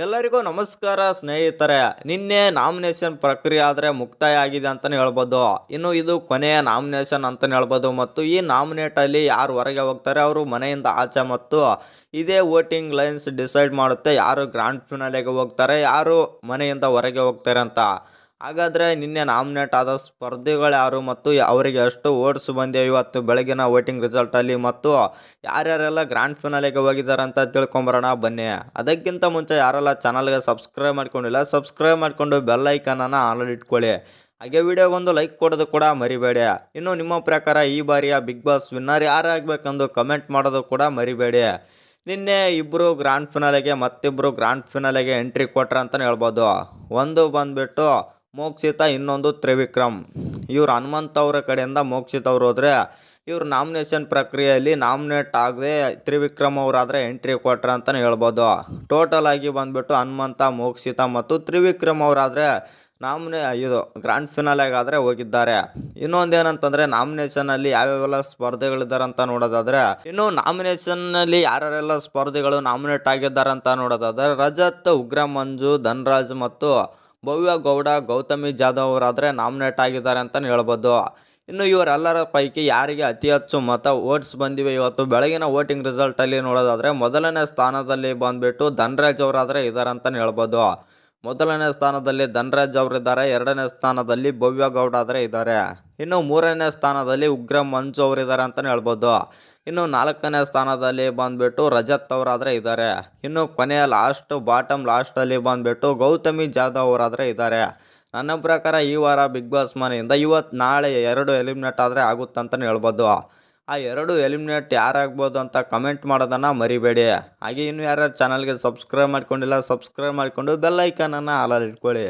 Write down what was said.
ಎಲ್ಲರಿಗೂ ನಮಸ್ಕಾರ ಸ್ನೇಹಿತರೆ. ನಿನ್ನೆ ನಾಮಿನೇಷನ್ ಪ್ರಕ್ರಿಯೆ ಆದರೆ ಮುಕ್ತಾಯ ಆಗಿದೆ ಅಂತಲೇ ಹೇಳ್ಬೋದು. ಇನ್ನು ಇದು ಕೊನೆಯ ನಾಮಿನೇಷನ್ ಅಂತಲೇ ಹೇಳ್ಬೋದು. ಮತ್ತು ಈ ನಾಮಿನೇಟಲ್ಲಿ ಯಾರು ಹೊರಗೆ ಹೋಗ್ತಾರೆ ಅವರು ಮನೆಯಿಂದ ಆಚೆ, ಮತ್ತು ಇದೇ ವೋಟಿಂಗ್ ಲೈನ್ಸ್ ಡಿಸೈಡ್ ಮಾಡುತ್ತೆ ಯಾರು ಗ್ರ್ಯಾಂಡ್ ಫಿನಾಲೆಗೆ ಹೋಗ್ತಾರೆ, ಯಾರು ಮನೆಯಿಂದ ಹೊರಗೆ ಹೋಗ್ತಾರೆ ಅಂತ. ಹಾಗಾದರೆ ನಿನ್ನೆ ನಾಮಿನೇಟ್ ಆದ ಸ್ಪರ್ಧಿಗಳು ಯಾರು ಮತ್ತು ಅವರಿಗೆ ಎಷ್ಟು ಓಟ್ಸ್ ಬಂದಿವೆ ಇವತ್ತು ಬೆಳಗಿನ ವೋಟಿಂಗ್ ರಿಸಲ್ಟಲ್ಲಿ, ಮತ್ತು ಯಾರ್ಯಾರೆಲ್ಲ ಗ್ರ್ಯಾಂಡ್ ಫಿನಾಲೆಗೆ ಹೋಗಿದ್ದಾರೆ ಅಂತ ತಿಳ್ಕೊಂಬರೋಣ ಬನ್ನಿ. ಅದಕ್ಕಿಂತ ಮುಂಚೆ ಯಾರೆಲ್ಲ ಚಾನಲ್ಗೆ ಸಬ್ಸ್ಕ್ರೈಬ್ ಮಾಡ್ಕೊಂಡಿಲ್ಲ ಸಬ್ಸ್ಕ್ರೈಬ್ ಮಾಡಿಕೊಂಡು ಬೆಲ್ ಐಕನನ್ನು ಆನ್ ಇಟ್ಕೊಳ್ಳಿ. ಹಾಗೆ ವಿಡಿಯೋಗೊಂದು ಲೈಕ್ ಕೊಡೋದು ಕೂಡ ಮರಿಬೇಡಿ. ಇನ್ನು ನಿಮ್ಮ ಪ್ರಕಾರ ಈ ಬಾರಿಯ ಬಿಗ್ ಬಾಸ್ ವಿನ್ನರ್ ಯಾರಾಗಬೇಕೆಂದು ಕಮೆಂಟ್ ಮಾಡೋದು ಕೂಡ ಮರಿಬೇಡಿ. ನಿನ್ನೆ ಇಬ್ಬರು ಗ್ರ್ಯಾಂಡ್ ಫಿನಾಲೆಗೆ ಮತ್ತಿಬ್ಬರು ಗ್ರ್ಯಾಂಡ್ ಫಿನಾಲೆಗೆ ಎಂಟ್ರಿ ಕೊಟ್ರೆ ಅಂತಲೇ ಹೇಳ್ಬೋದು. ಒಂದು ಬಂದುಬಿಟ್ಟು ಮೋಕ್ಷಿತ, ಇನ್ನೊಂದು ತ್ರಿವಿಕ್ರಮ್. ಇವ್ರು ಹನುಮಂತ್ ಅವರ ಕಡೆಯಿಂದ ಮೋಕ್ಷಿತ್ ಅವರು ಹೋದರೆ, ಇವ್ರು ನಾಮಿನೇಷನ್ ಪ್ರಕ್ರಿಯೆಯಲ್ಲಿ ನಾಮಿನೇಟ್ ಆಗದೆ ತ್ರಿವಿಕ್ರಮ್ ಅವರಾದರೆ ಎಂಟ್ರಿ ಕೊಟ್ರೆ ಅಂತಲೇ ಹೇಳ್ಬೋದು. ಟೋಟಲ್ ಆಗಿ ಬಂದುಬಿಟ್ಟು ಹನುಮಂತ, ಮೋಕ್ಷಿತ ಮತ್ತು ತ್ರಿವಿಕ್ರಮ್ ಅವರಾದರೆ ಇದು ಗ್ರ್ಯಾಂಡ್ ಫಿನಾಲೆಗಾದರೆ ಹೋಗಿದ್ದಾರೆ. ಇನ್ನೊಂದೇನಂತಂದರೆ ನಾಮಿನೇಷನಲ್ಲಿ ಯಾವ್ಯಾವೆಲ್ಲ ಸ್ಪರ್ಧೆಗಳಿದ್ದಾರೆ ಅಂತ ನೋಡೋದಾದರೆ, ಇನ್ನು ನಾಮಿನೇಷನ್ನಲ್ಲಿ ಯಾರ್ಯಾರೆಲ್ಲ ಸ್ಪರ್ಧಿಗಳು ನಾಮಿನೇಟ್ ಆಗಿದ್ದಾರೆ ಅಂತ ನೋಡೋದಾದರೆ, ರಜತ್, ಉಗ್ರ ಮಂಜು, ಧನ್ರಾಜ್ ಮತ್ತು ಭವ್ಯ ಗೌಡ, ಗೌತಮಿ ಜಾಧವ್ ಅವರಾದರೆ ನಾಮಿನೇಟ್ ಆಗಿದ್ದಾರೆ ಅಂತಲೇ ಹೇಳ್ಬೋದು. ಇನ್ನು ಇವರೆಲ್ಲರ ಪೈಕಿ ಯಾರಿಗೆ ಅತಿ ಹೆಚ್ಚು ಓಟ್ಸ್ ಬಂದಿವೆ ಇವತ್ತು ಬೆಳಗಿನ ವೋಟಿಂಗ್ ರಿಸಲ್ಟಲ್ಲಿ ನೋಡೋದಾದರೆ, ಮೊದಲನೇ ಸ್ಥಾನದಲ್ಲಿ ಬಂದುಬಿಟ್ಟು ಧನ್ರಾಜ್ ಅವರಾದರೆ ಇದ್ದಾರೆ ಅಂತಲೇ ಹೇಳ್ಬೋದು. ಮೊದಲನೇ ಸ್ಥಾನದಲ್ಲಿ ಧನ್ರಾಜ್ ಅವರಿದ್ದಾರೆ, ಎರಡನೇ ಸ್ಥಾನದಲ್ಲಿ ಭವ್ಯ ಗೌಡ ಆದರೆ ಇದ್ದಾರೆ. ಇನ್ನು ಮೂರನೇ ಸ್ಥಾನದಲ್ಲಿ ಉಗ್ರ ಮಂಜು ಅವರಿದ್ದಾರೆ ಅಂತಲೇ ಹೇಳ್ಬೋದು. ಇನ್ನು ನಾಲ್ಕನೇ ಸ್ಥಾನದಲ್ಲಿ ಬಂದುಬಿಟ್ಟು ರಜತ್ ಅವರಾದರೆ ಇದ್ದಾರೆ. ಇನ್ನು ಕೊನೆಯ ಬಾಟಮ್ ಲಾಸ್ಟಲ್ಲಿ ಬಂದುಬಿಟ್ಟು ಗೌತಮಿ ಜಾಧವ್ ಅವರಾದರೆ ಇದ್ದಾರೆ. ನನ್ನ ಪ್ರಕಾರ ಈ ವಾರ ಬಿಗ್ ಬಾಸ್ ಮನೆಯಿಂದ ನಾಳೆ 2 ಎಲಿಮಿನೇಟ್ ಆದರೆ ಆಗುತ್ತಂತಲೇ ಹೇಳ್ಬೋದು. ಆ 2 ಎಲಿಮಿನೇಟ್ ಯಾರಾಗ್ಬೋದು ಅಂತ ಕಮೆಂಟ್ ಮಾಡೋದನ್ನು ಮರಿಬೇಡಿ. ಹಾಗೆ ಇನ್ನು ಯಾರ್ಯಾರು ಚಾನಲ್ಗೆ ಸಬ್ಸ್ಕ್ರೈಬ್ ಮಾಡ್ಕೊಂಡಿಲ್ಲ ಸಬ್ಸ್ಕ್ರೈಬ್ ಮಾಡಿಕೊಂಡು ಬೆಲ್ ಐಕನನ್ನು ಆಲ್ ಇಟ್ಕೊಳ್ಳಿ.